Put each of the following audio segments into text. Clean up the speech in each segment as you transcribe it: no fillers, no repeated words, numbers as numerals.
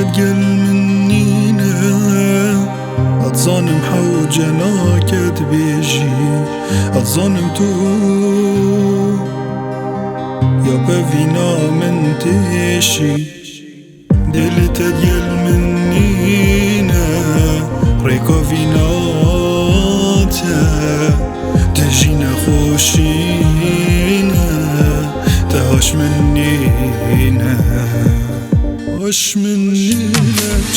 تتقل منينا أتظنم حوجنا كتبيجي أتظنم تو يا بفينا من تيشي دل تتقل منينا ريكا فيناتا تجينا خوشينا تهاش منينا هاش منينا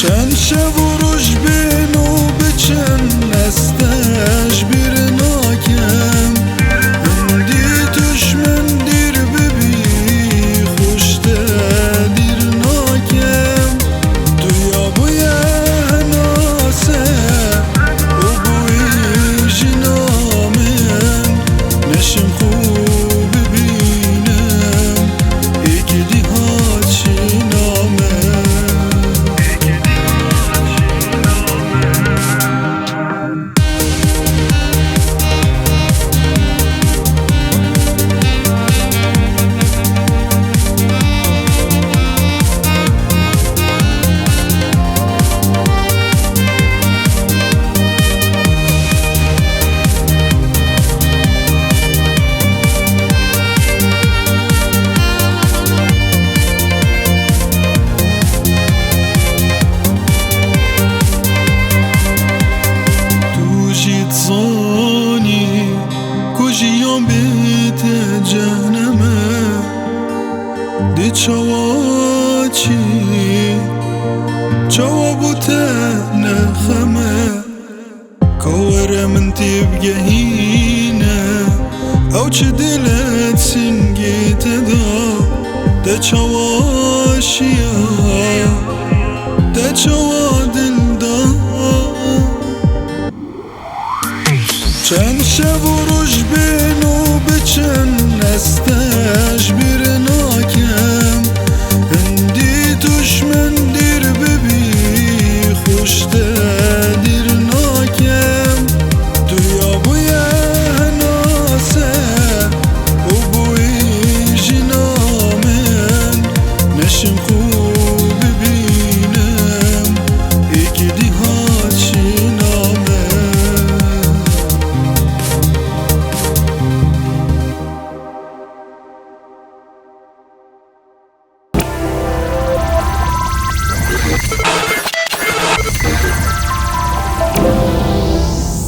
چند شب و روش بینو بچن استش بیر ناکم هندی توش من دیر ببی خوشته دیر ناکم تو یا بویا هناسه و بوی جنامن نشم خوب ببینم ایکی دی هاچی جیان بیت جهنمه دی چواچی چوا بوته نخمه کور من تبگهینه او چه دلت سنگیت دا ده چواشیا ده چوا دل دا چند شب و روش بینو بچن استش بیر